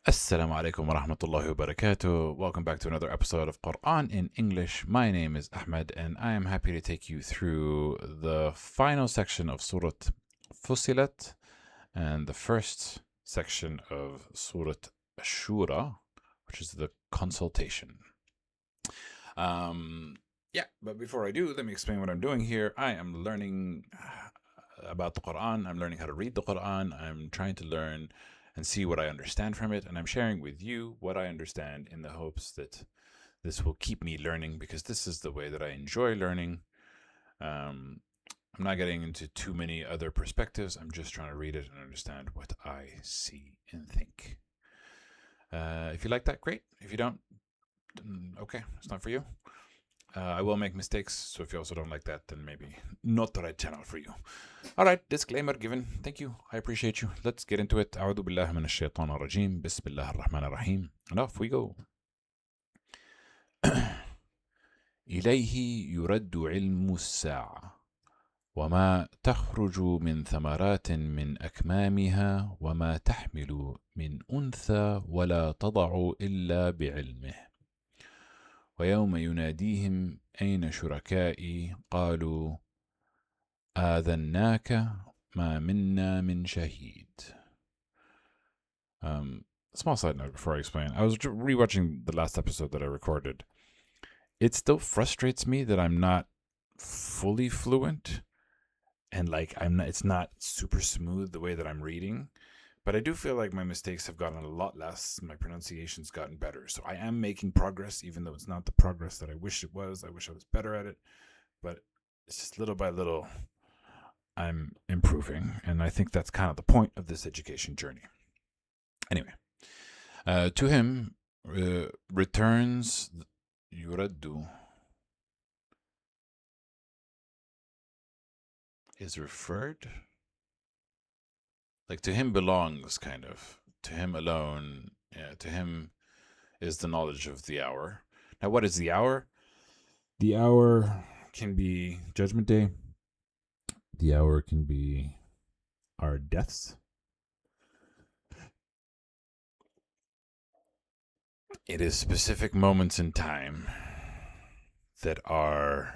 السلام عليكم ورحمة الله وبركاته. Welcome back to another episode of Quran in English. My name is Ahmed and I am happy to take you through the final section of Surah Fusilat and the first section of Surah Ashura, which is the consultation. But before I do, let me explain what I'm doing here. I am learning about the Quran. I'm learning how to read the Quran. I'm trying to learn and see what I understand from it. And I'm sharing with you what I understand in the hopes that this will keep me learning, because this is the way that I enjoy learning. I'm not getting into too many other perspectives. I'm just trying to read it and understand what I see and think. If you like that, great. If you don't, okay, it's not for you. I will make mistakes, so if you also don't like that, then maybe not the right channel for you. Alright, disclaimer given. Thank you. I appreciate you. Let's get into it. أعوذ بالله من الشيطان الرجيم. بسم الله الرحمن الرحيم. And off we go. إليه يرد علم الساعة وما تخرج من ثمرات من أكمامها وما تحمل من أنثى ولا تضع إلا بعلمه ويوم يناديهم أين شركائي قالوا آذناك ما منا من شهيد. Small side note before I explain. I was rewatching the last episode that I recorded. It still frustrates me that I'm not fully fluent and it's not super smooth the way that I'm reading. But I do feel like my mistakes have gotten a lot less. My pronunciation's gotten better. So I am making progress, even though it's not the progress that I wish it was. I wish I was better at it. But it's just little by little, I'm improving. And I think that's kind of the point of this education journey. Anyway, to him returns yuraddu is referred. Like to him belongs, kind of. To him alone. Yeah, to him is the knowledge of the hour. Now, what is the hour? The hour can be Judgment Day. The hour can be our deaths. It is specific moments in time that are,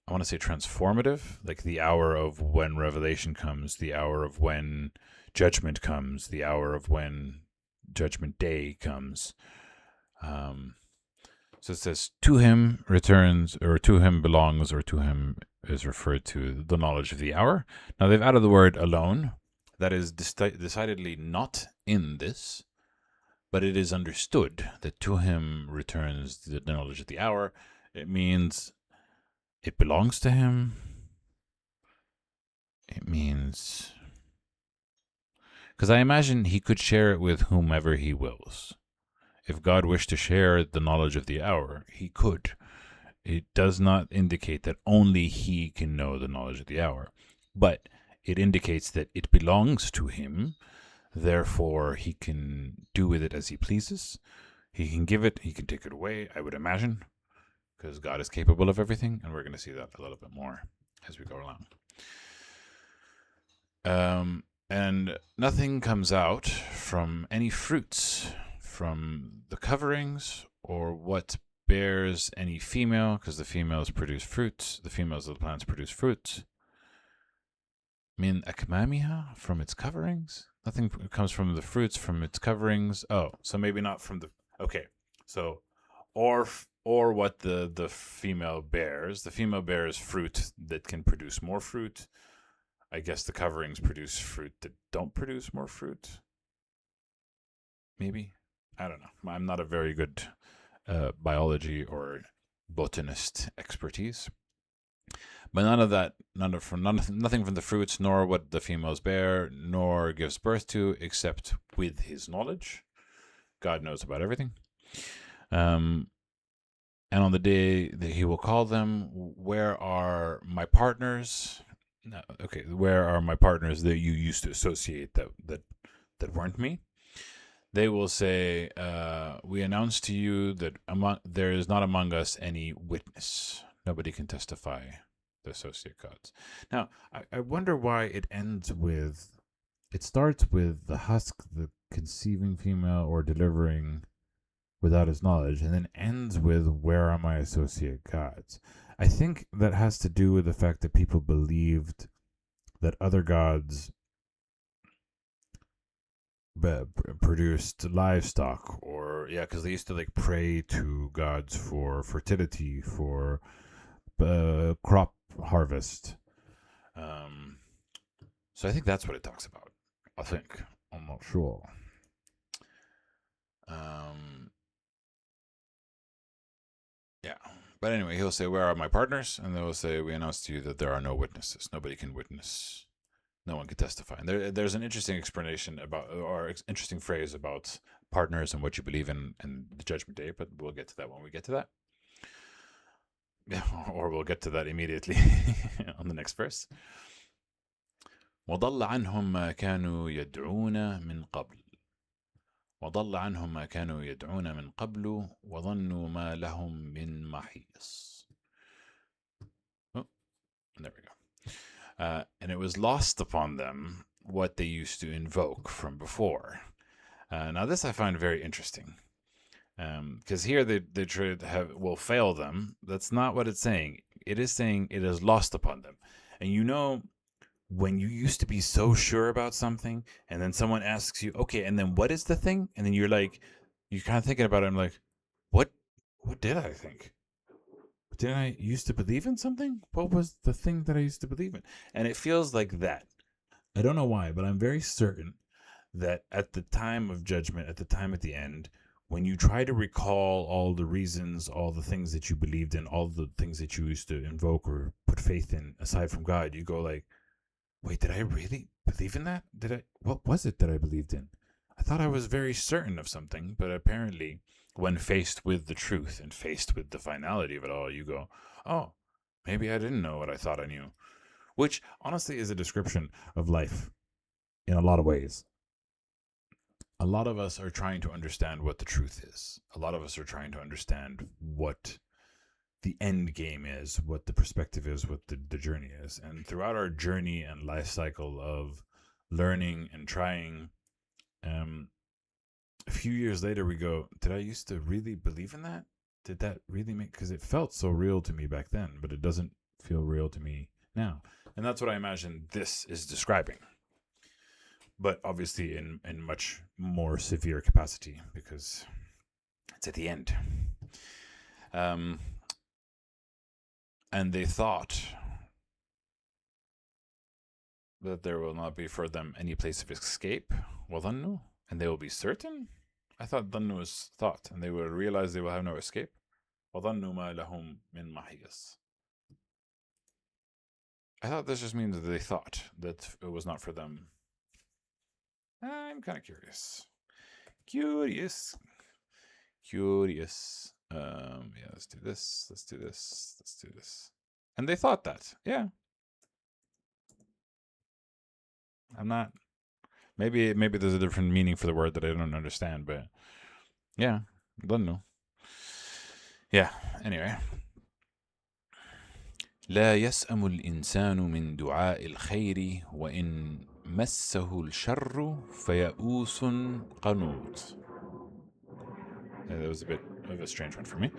I want to say, transformative, like the hour of when revelation comes, the hour of when judgment comes, the hour of when Judgment Day comes. So it says, to him returns, or to him belongs, or to him is referred to the knowledge of the hour. Now they've added the word alone. That is decidedly not in this, but it is understood that to him returns the knowledge of the hour. It means it belongs to him. It means, because I imagine he could share it with whomever he wills. If God wished to share the knowledge of the hour, he could. It does not indicate that only he can know the knowledge of the hour, but it indicates that it belongs to him. Therefore, he can do with it as he pleases. He can give it, he can take it away, I would imagine, because God is capable of everything, and we're going to see that a little bit more as we go along. And nothing comes out from any fruits, from the coverings, or what bears any female, because the females produce fruits. The females of the plants produce fruits. Min akmamiha, from its coverings. Nothing comes from the fruits, from its coverings. Oh, so maybe not from the. Okay, so or what the female bears. The female bears fruit that can produce more fruit. I guess the coverings produce fruit that don't produce more fruit. Maybe. I don't know. I'm not a very good biology or botanist expertise. But none of that, nothing from the fruits, nor what the females bear, nor gives birth to, except with his knowledge. God knows about everything. And on the day that he will call them, where are my partners? No, okay, where are my partners that you used to associate that weren't me? They will say, we announce to you that there is not among us any witness. Nobody can testify the associate gods. Now, I wonder why it ends with, it starts with the husk, conceiving female or delivering without his knowledge, and then ends with, where are my associate gods? I think that has to do with the fact that people believed that other gods produced livestock, or because they used to like pray to gods for fertility, for crop harvest. So I think that's what it talks about. I think. I'm not sure. Yeah. But anyway, he'll say, where are my partners? And they will say, we announce to you that there are no witnesses. Nobody can witness. No one can testify. And there's an interesting explanation about, or interesting phrase about partners and what you believe in the judgment day, but we'll get to that when we get to that. Yeah, or we'll get to that immediately on the next verse. وضل عنهم ما كانوا يدعون من قبل وضل عنهم ما كانوا يدعون من قبل وظنوا ما لهم من محيص. Oh, there we go. And it was lost upon them what they used to invoke from before. Now this I find very interesting. Because here they try to will fail them. That's not what it's saying. It is saying it is lost upon them. And when you used to be so sure about something, and then someone asks you, okay, and then what is the thing? And then you're kind of thinking about it. I'm like, what did I think? Did I used to believe in something? What was the thing that I used to believe in? And it feels like that. I don't know why, but I'm very certain that at the time of judgment, at the end, when you try to recall all the reasons, all the things that you believed in, all the things that you used to invoke or put faith in aside from God, you go like, wait, did I really believe in that? What was it that I believed in? I thought I was very certain of something, but apparently when faced with the truth and faced with the finality of it all, you go, oh, maybe I didn't know what I thought I knew. Which honestly is a description of life in a lot of ways. A lot of us are trying to understand what the truth is. A lot of us are trying to understand what the end game is, what the perspective is, what the journey is. And throughout our journey and life cycle of learning and trying, a few years later we go, did I used to really believe in that? Did that really because it felt so real to me back then, but it doesn't feel real to me now. And that's what I imagine this is describing. But obviously in much more severe capacity, because it's at the end. And they thought that there will not be for them any place of escape. وَظَنُّوا, and they will be certain. I thought dhannu was thought, and they will realize they will have no escape. وَظَنُّوا مَا لَهُم مِّن مَحِيصٍ. I thought this just means that they thought that it was not for them. I'm kind of curious. Yeah, let's do this. And they thought that, yeah. I'm not. Maybe there's a different meaning for the word that I don't understand, but yeah, don't know. Yeah. Anyway. لا يسأم الإنسان من دعاء الخير وإن مسه الشر فيئوس قنوط. That was a bit of a strange one for me.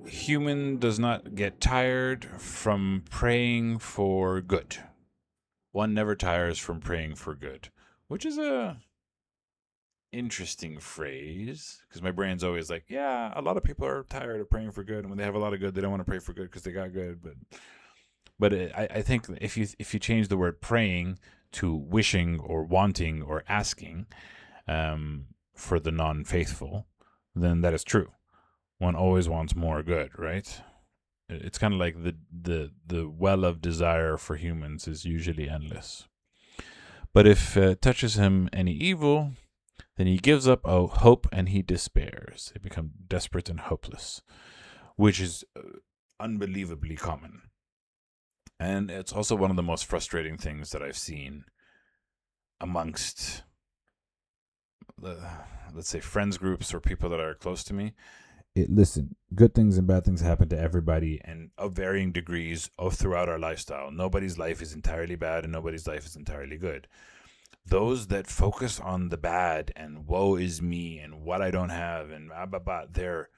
Human does not get tired from praying for good. One never tires from praying for good, which is a interesting phrase, because my brain's always like, yeah, a lot of people are tired of praying for good, and when they have a lot of good, they don't want to pray for good because they got good. But I think if you change the word praying to wishing or wanting or asking, for the non-faithful, then that is true. One always wants more good, right? It's kind of like the well of desire for humans is usually endless. But if it touches him any evil, then he gives up hope and he despairs. They become desperate and hopeless, which is unbelievably common. And it's also one of the most frustrating things that I've seen amongst, let's say, friends groups or people that are close to me. Listen, good things and bad things happen to everybody, and of varying degrees throughout our lifestyle. Nobody's life is entirely bad and nobody's life is entirely good. those that focus on the bad and woe is me and what I don't have and they're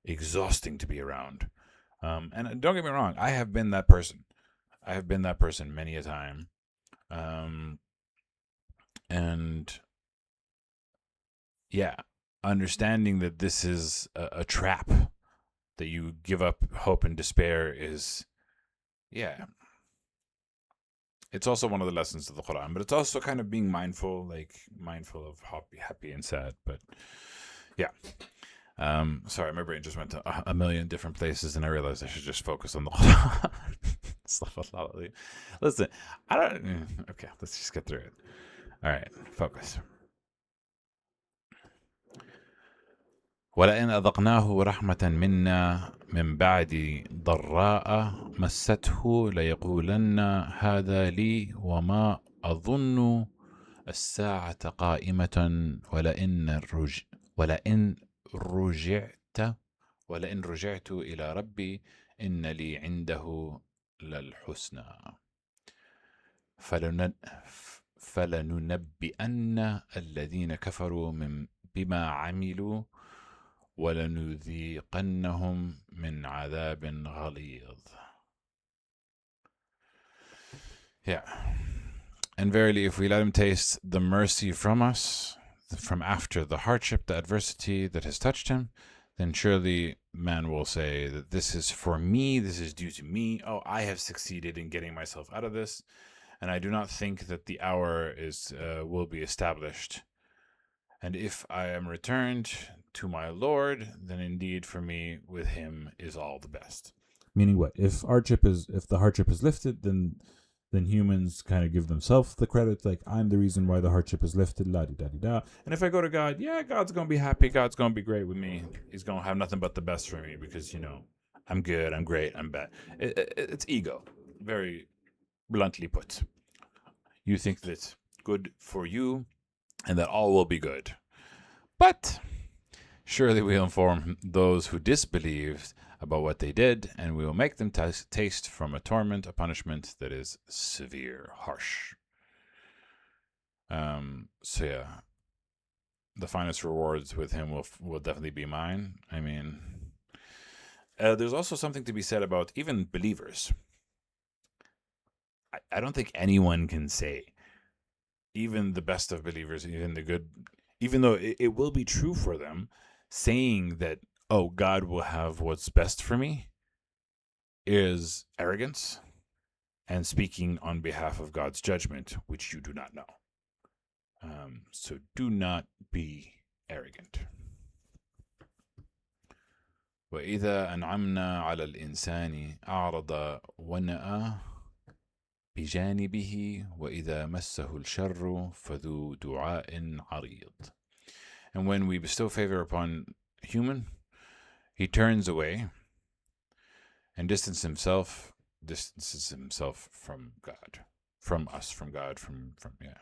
exhausting to be around. And don't get me wrong, I have been that person. I have been that person many a time. And yeah, understanding that this is a trap, that you give up hope and despair is, yeah. It's also one of the lessons of the Quran, but it's also kind of being mindful of happy and sad. But yeah. Sorry, my brain just went to a million different places, and I realized I should just focus on the Quran. Listen, I don't. Okay, let's just get through it. All right, focus. ولئن أذقناه رحمة منا من بعد ضراء مسته ليقولن هذا لي وما أظن الساعة قائمة ولئن رجعت إلى ربي إن لي عنده للحسنى فلننبئن الذين كفروا بما عملوا ولنذيقنهم من عذاب غليظ. Yeah. And verily, if we let him taste the mercy from us, from after the hardship, the adversity that has touched him, then surely man will say that this is for me, this is due to me. Oh, I have succeeded in getting myself out of this. And I do not think that the hour will be established. And if I am returned to my Lord, then indeed for me with him is all the best. Meaning what? If the hardship is lifted, then humans kind of give themselves the credit, like, I'm the reason why the hardship is lifted, la-di-da-di-da. And if I go to God, yeah, God's going to be happy, God's going to be great with me. He's going to have nothing but the best for me because, I'm good, I'm great, I'm bad. It's ego, very bluntly put. You think that's good for you and that all will be good. But surely we'll inform those who disbelieved about what they did, and we will make them taste from a torment, a punishment that is severe, harsh. So yeah, the finest rewards with him will definitely be mine. I mean, there's also something to be said about even believers. I don't think anyone can say, even the best of believers, even the good, even though it will be true for them, saying that, oh, God will have what's best for me, is arrogance and speaking on behalf of God's judgment, which you do not know. So do not be arrogant. وإذا أنعمنا على الإنسان أعرض ونأى بجانبه وإذا مسه الشر فذو دعاء عريض. And when we bestow favor upon human, he turns away and distances himself from God, from us, from God, from yeah.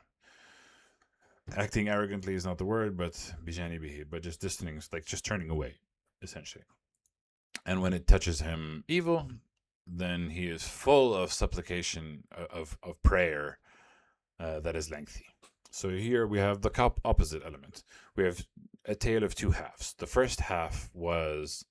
Acting arrogantly is not the word, but bijanibihi, but just distancing, like just turning away, essentially. And when it touches him evil, then he is full of supplication, of prayer that is lengthy. So here we have the opposite element. We have a tale of two halves. The first half was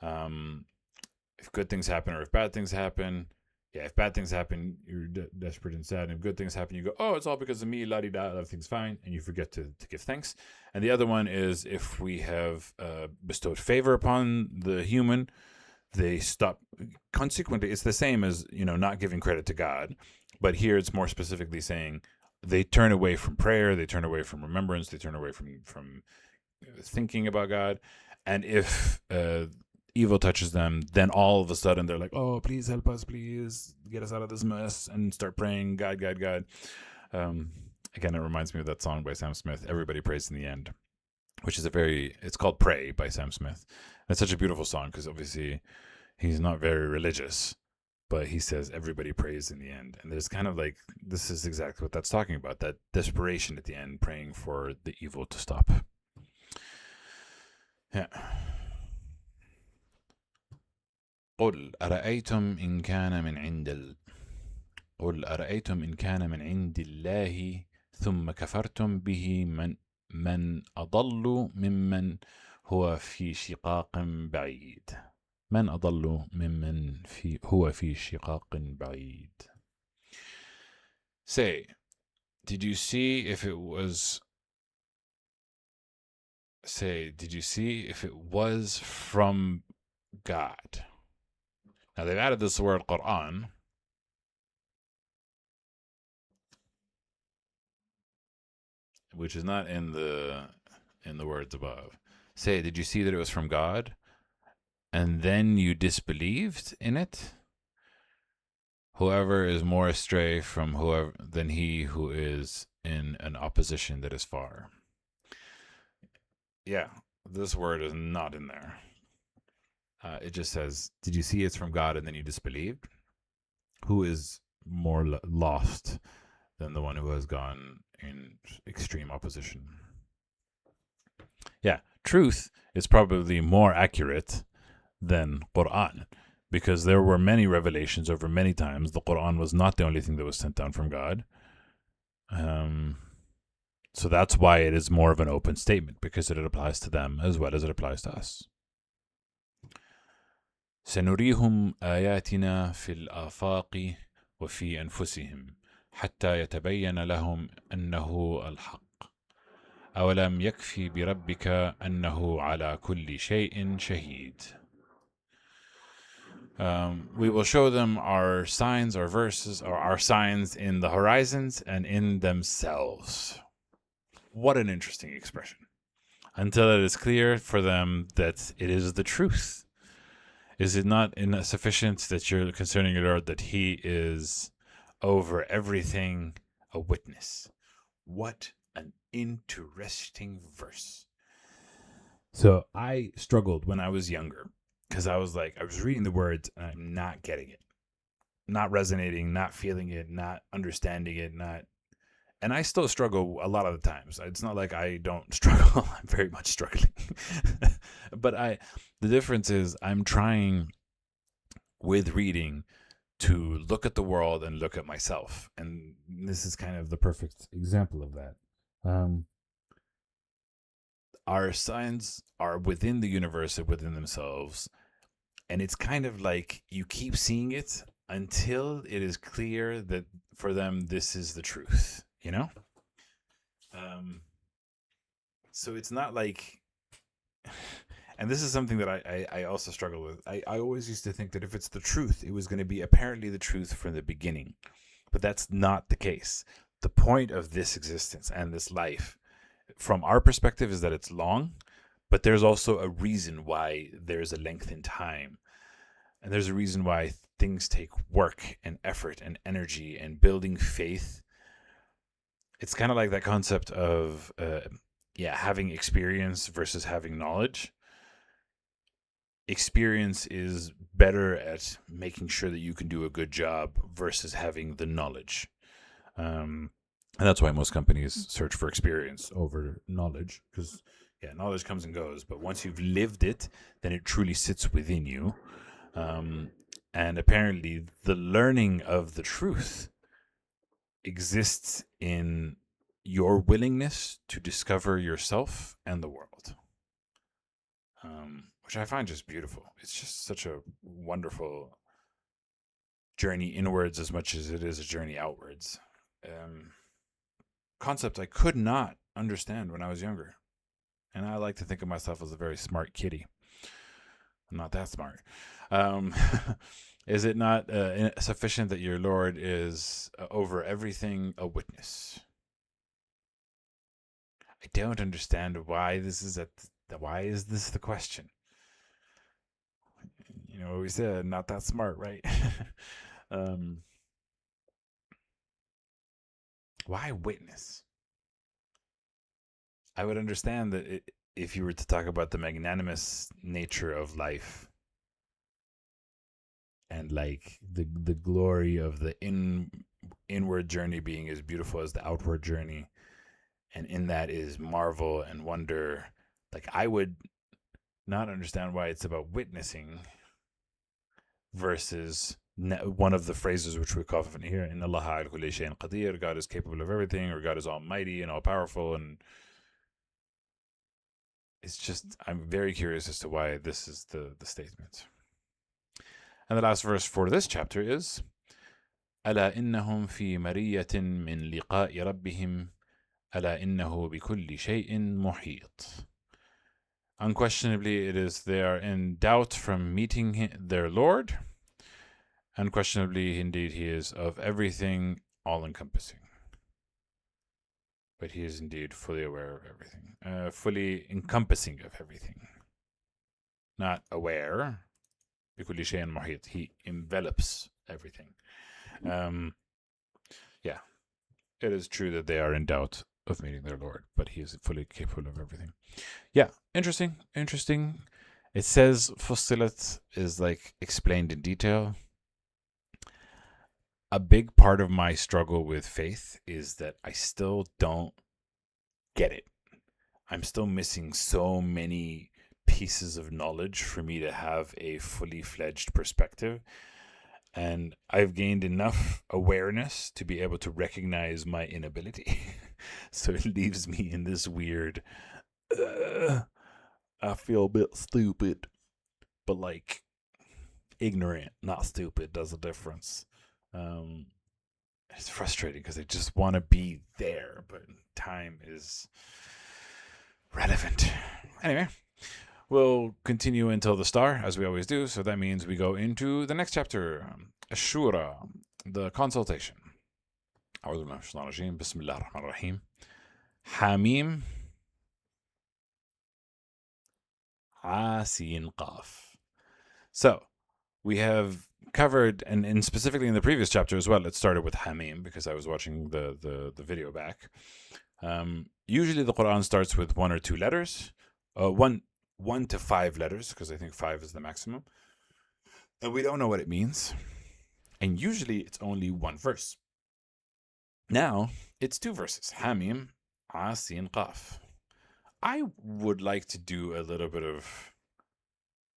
if good things happen or if bad things happen. Yeah, if bad things happen, you're desperate and sad. And if good things happen, you go, oh, it's all because of me, la-di-da, everything's fine. And you forget to give thanks. And the other one is if we have bestowed favor upon the human, they stop. Consequently, it's the same as, not giving credit to God. But here it's more specifically saying they turn away from prayer, they turn away from remembrance, they turn away from thinking about God. And if evil touches them, then all of a sudden they're like, oh, please help us, please get us out of this mess, and start praying, God, God, God. Again, it reminds me of that song by Sam Smith, Everybody Prays in the End, which is it's called Pray by Sam Smith. And it's such a beautiful song because obviously he's not very religious, but he says everybody prays in the end. And there's kind of like, this is exactly what that's talking about, that desperation at the end, praying for the evil to stop. Yeah. قل أرأيتم إن كان من عند قل أرأيتم إن كان من عند الله ثم كفرتم به من أضل ممن هو في شقاق بعيد. من أضل ممن هو في شقاق بعيد. Say, did you see if it was from God? Now they've added this word Quran, which is not in the words above. Say, did you see that it was from God, and then you disbelieved in it? Whoever is more astray than he who is in an opposition that is far. Yeah, this word is not in there. It just says, did you see it's from God and then you disbelieved? Who is more lost than the one who has gone in extreme opposition? Yeah, truth is probably more accurate than Quran, because there were many revelations over many times. The Quran was not the only thing that was sent down from God. So that's why it is more of an open statement, because it applies to them as well as it applies to us. سنريهم آياتنا في الآفاق وفي أنفسهم حتى يتبين لهم أنه الحق أولم يكفي بربك أنه على كل شيء شهيد. We will show them our signs, our verses, or our signs in the horizons and in themselves. What an interesting expression. Until it is clear for them that it is the truth. Is it not sufficient that you're concerning your Lord that he is over everything a witness? What an interesting verse. So I struggled when I was younger, because I was reading the words and I'm not getting it, not resonating, not feeling it, not understanding it, and I still struggle a lot of the times. It's not like I don't struggle. I'm very much struggling. But the difference is I'm trying with reading to look at the world and look at myself. And this is kind of the perfect example of that. Our signs are within the universe and within themselves. And it's kind of like you keep seeing it until it is clear that for them, this is the truth, you know? So it's not like, and this is something that I also struggle with. I always used to think that if it's the truth, it was going to be apparently the truth from the beginning. But that's not the case. The point of this existence and this life, from our perspective, is that it's long, but there's also a reason why there's a length in time. And there's a reason why things take work and effort and energy and building faith. It's kind of like that concept of having experience versus having knowledge. Experience is better at making sure that you can do a good job versus having the knowledge. And that's why most companies search for experience over knowledge, because knowledge comes and goes. But once you've lived it, then it truly sits within you. And apparently the learning of the truth exists in your willingness to discover yourself and the world, which I find just beautiful. It's just such a wonderful journey inwards as much as it is a journey outwards. Concept I could not understand when I was younger. And I like to think of myself as a very smart kitty. I'm not that smart. Is it not sufficient that your Lord is over everything a witness? I don't understand why this is why is this the question? You know, we said not that smart, right? Why witness? I would understand that if you were to talk about the magnanimous nature of life and like the glory of the inward journey being as beautiful as the outward journey, and in that is marvel and wonder, like I would not understand why it's about witnessing versus one of the phrases which we often hear, in Allah ala kulli shay'in qadir, God is capable of everything, or God is almighty and all powerful. And it's just, I'm very curious as to why this is the statement. And the last verse for this chapter is ألا إنهم في مرية من لقاء ربهم ألا إنه بكل شيء محيط. Unquestionably, it is they are in doubt from meeting their Lord. Unquestionably, indeed, he is of everything all-encompassing. But he is indeed fully aware of everything, fully encompassing of everything. Not aware. بكل شيء محيط. He envelops everything. Yeah, it is true that they are in doubt of meeting their Lord, but he is fully capable of everything. Yeah, interesting. It says Fussilat is like explained in detail. A big part of my struggle with faith is that I still don't get it. I'm still missing so many pieces of knowledge for me to have a fully fledged perspective. And I've gained enough awareness to be able to recognize my inability. So it leaves me in this weird, I feel a bit stupid, but like ignorant, not stupid, does a difference. It's frustrating because I just want to be there, but time is relevant. Anyway, we'll continue until the star, as we always do. So that means we go into the next chapter, Ashura, the consultation. أعوذ بالله من الشيطان الرجيم. بسم الله الرحمن الرحيم. حميم عاسين قاف. So we have covered, and specifically in the previous chapter as well, it started with Hamim because I was watching the video back. Usually the Quran starts with one or two letters, one to five letters, because I think 5 is the maximum. And we don't know what it means. And usually it's only one verse. Now it's 2 verses. Hamim, Asin, Qaf. I would like to do a little bit of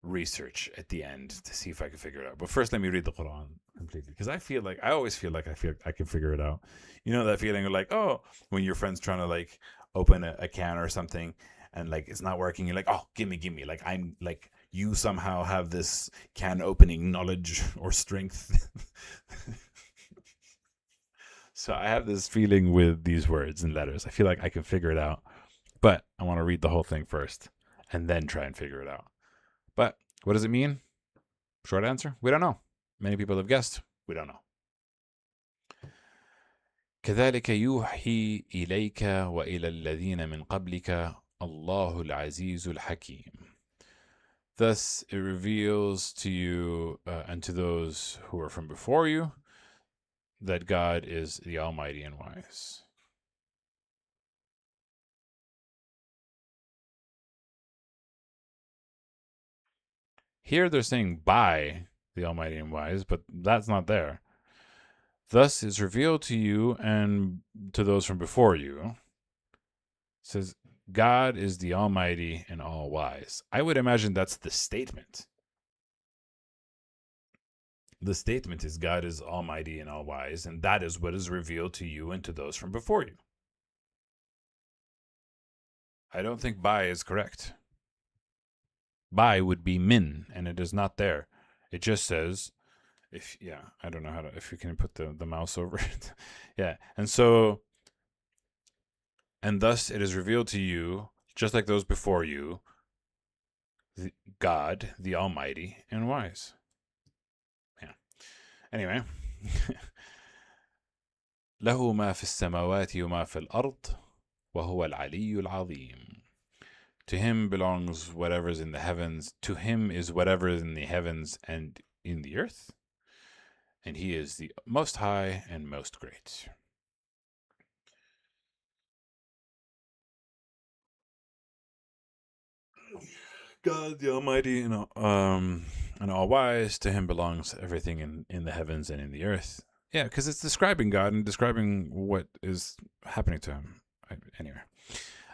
research at the end to see if I can figure it out. But first, let me read the Quran completely, because I always feel like I can figure it out. You know that feeling of like, oh, when your friend's trying to like open a can or something and like it's not working, you're like, oh, gimme. Like I'm like, you somehow have this can opening knowledge or strength. So I have this feeling with these words and letters. I feel like I can figure it out, but I want to read the whole thing first and then try and figure it out. But what does it mean? Short answer, we don't know. Many people have guessed. We don't know. كذلك يوحي إليك وإلى الذين من قبلك الله العزيز الحكيم. Thus it reveals to you and to those who are from before you that God is the Almighty and Wise. Here they're saying by the Almighty and Wise, but that's not there. Thus is revealed to you and to those from before you. It says, God is the Almighty and All-Wise. I would imagine that's the statement. The statement is God is Almighty and All-Wise, and that is what is revealed to you and to those from before you. I don't think by is correct. By would be min, and it is not there. It just says, I don't know if you can put the mouse over it. Yeah, and thus it is revealed to you, just like those before you, God, the Almighty and Wise. Yeah. Anyway. له ما في السماوات وما في الأرض وهو العلي العظيم. To him belongs whatever is in the heavens. To him is whatever is in the heavens and in the earth. And he is the most high and most great. God the Almighty and all-wise, to him belongs everything in the heavens and in the earth. Yeah, because it's describing God and describing what is happening to him. Anyway,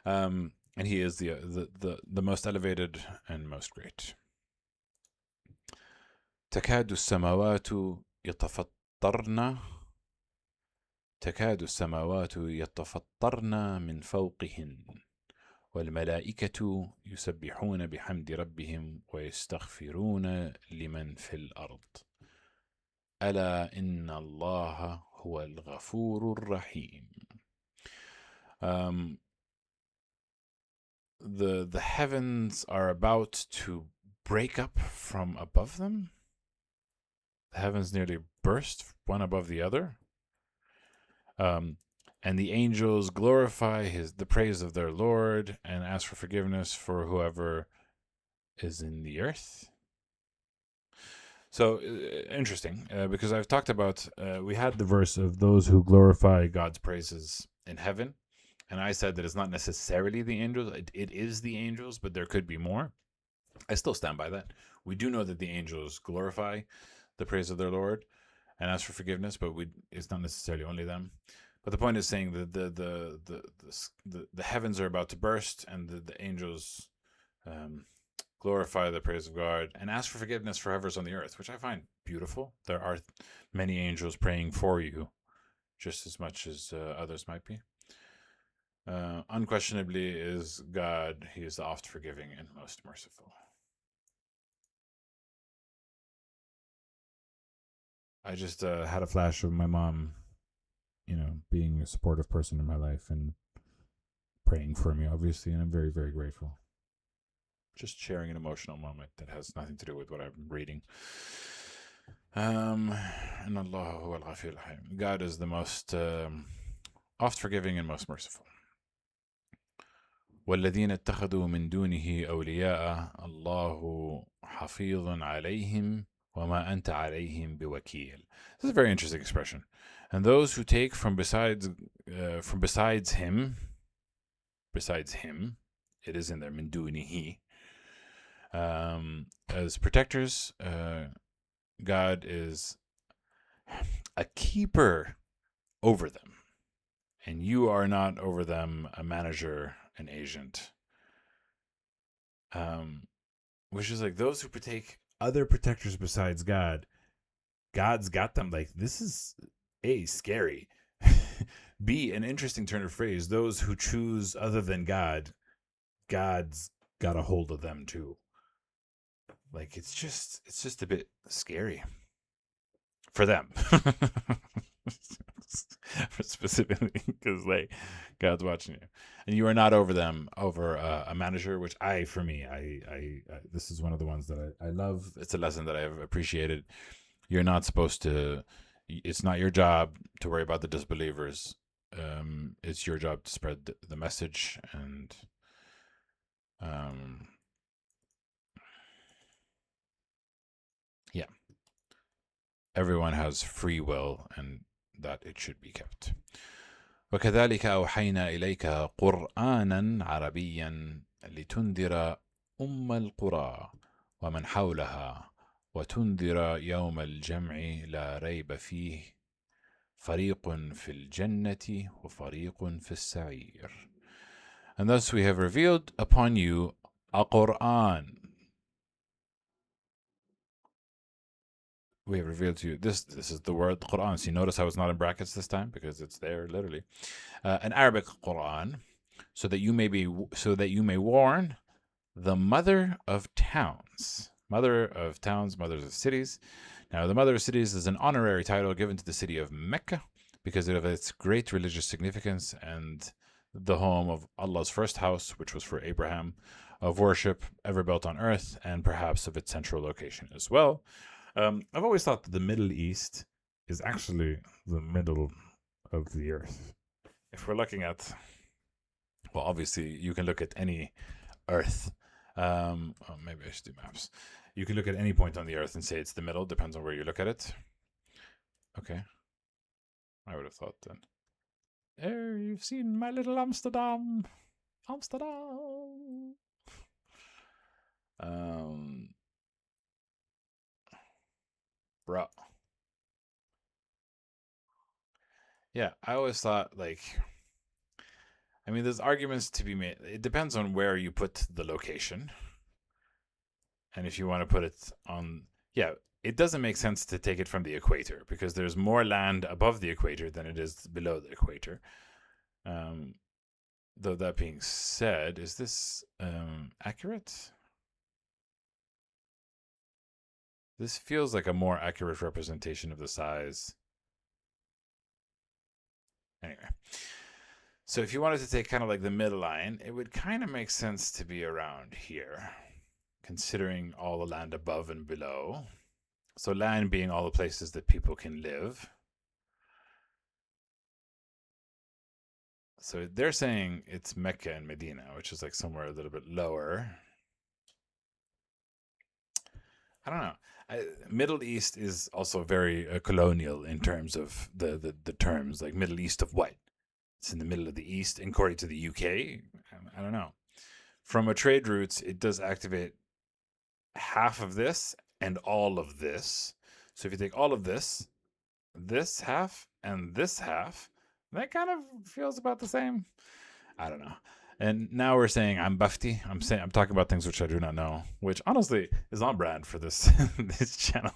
and he is the most elevated and most great. تكاد السماوات يتفطرن تكاد السماوات يتفطرن من فوقهن والملائكة يسبحون بحمد ربهم ويستغفرون لمن في الأرض ألا إن الله هو الغفور الرحيم. The heavens are about to break up from above them. The heavens nearly burst one above the other. And the angels glorify the praise of their Lord and ask for forgiveness for whoever is in the earth. So interesting, because I've talked about, we had the verse of those who glorify God's praises in heaven. And I said that it's not necessarily the angels. It is the angels, but there could be more. I still stand by that. We do know that the angels glorify the praise of their Lord and ask for forgiveness, but it's not necessarily only them. But the point is saying that the heavens are about to burst, and the angels glorify the praise of God and ask for forgiveness for whoever's on the earth, which I find beautiful. There are many angels praying for you, just as much as others might be. Unquestionably is God, he is the oft forgiving and most merciful. I just had a flash of my mom, being a supportive person in my life and praying for me, obviously, and I'm very, very grateful. Just sharing an emotional moment that has nothing to do with what I'm reading. And Allah, God is the most oft forgiving and most merciful. والذين اتخذوا من دونه أولياء الله حفيظ عليهم وما أنت عليهم بوكيل. This is a very interesting expression. And those who take from besides him, it is in there, من دونه, as protectors, God is a keeper over them, and you are not over them a manager, an agent. Which is like those who take other protectors besides God, God's got them. Like, this is A, scary. B, an interesting turn of phrase. Those who choose other than God, God's got a hold of them too. Like, it's just a bit scary for them. Specifically because like God's watching you and you are not over them, over a manager, which I this is one of the ones that I love. It's a lesson that I've appreciated. You're not supposed to, it's not your job to worry about the disbelievers. It's your job to spread the message, and yeah, everyone has free will and that it should be kept. وكذلك أوحينا إليك قرآنا عربيا لتنذر أم القرى ومن حولها وتنذر يوم الجمع لا ريب فيه فريق في الجنة وفريق في السعير. And thus we have revealed upon you a Quran. We have revealed to you this is the word Quran. So you notice how it's not in brackets this time, because it's there literally. An Arabic Quran, so that you may warn the mother of towns. Mothers of cities. Now, the mother of cities is an honorary title given to the city of Mecca because of its great religious significance and the home of Allah's first house, which was for Abraham, of worship ever built on earth, and perhaps of its central location as well. I've always thought that the Middle East is actually the middle of the earth. If we're looking at, well, obviously you can look at any earth. Maybe I should do maps. You can look at any point on the earth and say it's the middle. Depends on where you look at it. Okay. I would have thought then. Oh, you've seen my little Amsterdam. Amsterdam. Bro. Yeah, I always thought, like, I mean, there's arguments to be made. It depends on where you put the location. And if you want to put it on, yeah, it doesn't make sense to take it from the equator because there's more land above the equator than it is below the equator. Though that being said, is this accurate? This feels like a more accurate representation of the size. Anyway, so if you wanted to take kind of like the midline, it would kind of make sense to be around here, considering all the land above and below. So land being all the places that people can live. So they're saying it's Mecca and Medina, which is like somewhere a little bit lower. I don't know. Middle East is also very colonial in terms of the terms, like Middle East of what? It's in the middle of the East, according to the UK. I don't know. From a trade routes, it does activate half of this and all of this. So if you take all of this half, and this half, that kind of feels about the same. I don't know. And now we're saying I'm bufty. I'm talking about things which I do not know, which honestly is on brand for this this channel.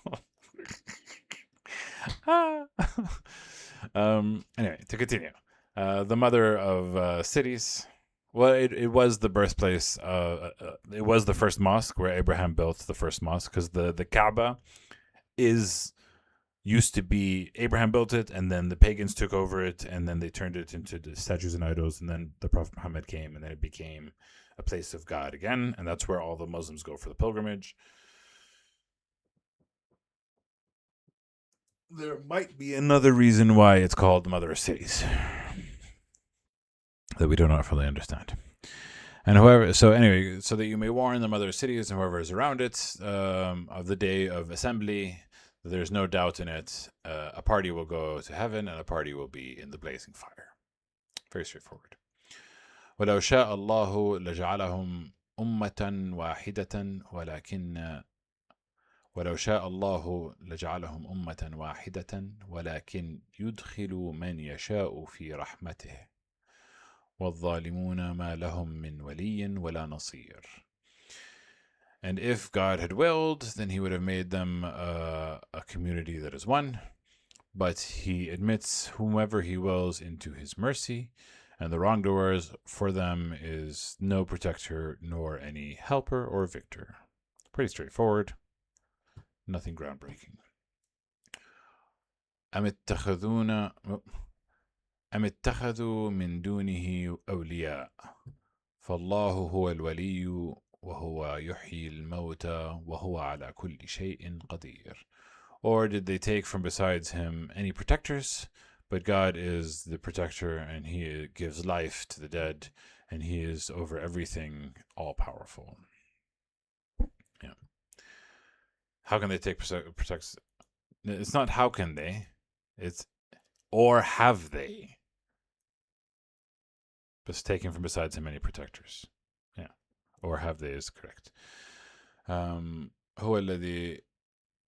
Anyway, to continue, the mother of cities. Well, it was the birthplace. It was the first mosque where Abraham built the first mosque, because the Kaaba used to be, Abraham built it, and then the pagans took over it, and then they turned it into the statues and idols, and then the Prophet Muhammad came, and then it became a place of God again, and that's where all the Muslims go for the pilgrimage. There might be another reason why it's called the Mother of Cities that we do not fully understand. And whoever, so anyway, so that you may warn the Mother of Cities and whoever is around it of the day of assembly. There's no doubt in it. A party will go to heaven and a party will be in the blazing fire. Very straightforward. وَلَوْ شَاءَ اللَّهُ لَجَعَلَهُمْ أُمَّةً وَاحِدَةً ولو شاء الله لجعلهم أمة واحدة ولكن يدخل من يشاء في رحمته والظالمون ما لهم من ولي ولا نصير. And if God had willed, then he would have made them a community that is one. But he admits whomever he wills into his mercy, and the wrongdoers, for them is no protector nor any helper or victor. Pretty straightforward. Nothing groundbreaking. أم اتخذوا من دونه أولياء فالله هو الولي وهو يحيي الموتى وهو على كل شيء قدير. Or did they take from besides him any protectors? But God is the protector, and he gives life to the dead, and he is over everything all-powerful. Yeah. How can they take protects? It's not how can they. It's or have they? But taken from besides him any protectors. Yeah. Or have they is correct. هو الذي,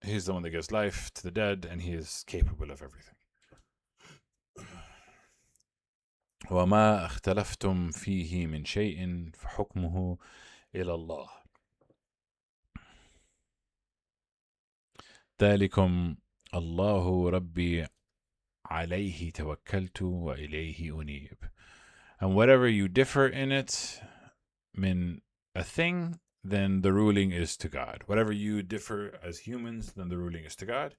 he's the one that gives life to the dead, and he is capable of everything. وما اختلفتم فيه من شيء فحكمه إلى الله. ذلكم الله ربي عليه توكلت وإليه أنيب. And whatever you differ in it, min a thing, then the ruling is to God. Whatever you differ as humans, then the ruling is to God.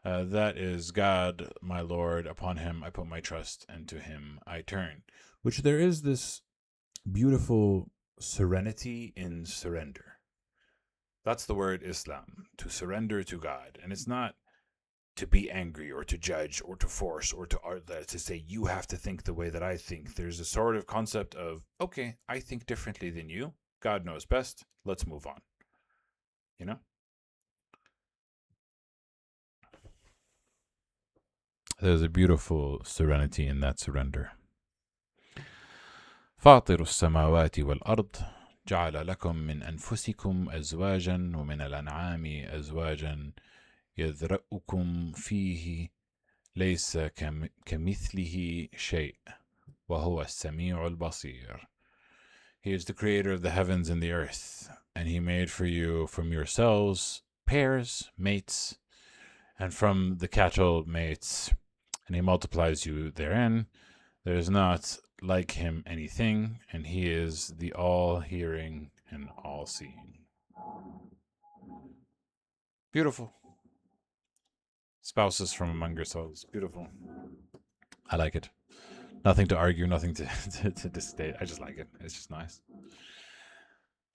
That is God, my Lord. Upon him I put my trust, and to him I turn. Which there is this beautiful serenity in surrender. That's the word Islam, to surrender to God. And it's not to be angry or to judge or to force or to say you have to think the way that I think. There's a sort of concept of, okay, I think differently than you. God knows best. Let's move on. You know? There's a beautiful serenity in that surrender. فاطر السماوات والأرض جعل لكم من أنفسكم أزواجا ومن الأنعام أزواجا يذرأكم فيه ليس كمثله شيء وهو السميع البصير. He is the creator of the heavens and the earth, and he made for you from yourselves pairs, mates, and from the cattle mates, and he multiplies you therein. There is not like him anything, and he is the all-hearing and all-seeing. Beautiful. Spouses from among yourselves. Beautiful. I like it. Nothing to argue, nothing to disstate. I just like it. It's just nice.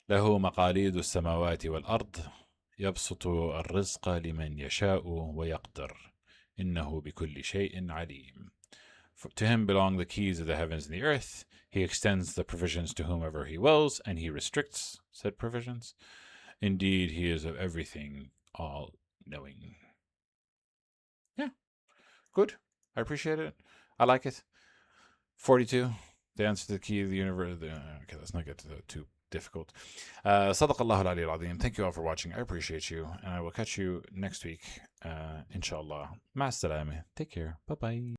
له مقاليد السماوات والأرض يبسط الرزق لمن يشاء ويقدر إنه بكل شيء عليم. To him belong the keys of the heavens and the earth. He extends the provisions to whomever he wills, and he restricts said provisions. Indeed, he is of everything all-knowing. Yeah, good. I appreciate it. I like it. 42, the answer to the key of the universe. Okay, let's not get too difficult. صدق الله العلي العظيم. Thank you all for watching. I appreciate you, and I will catch you next week. Inshallah. مع السلامة. Take care. Bye-bye.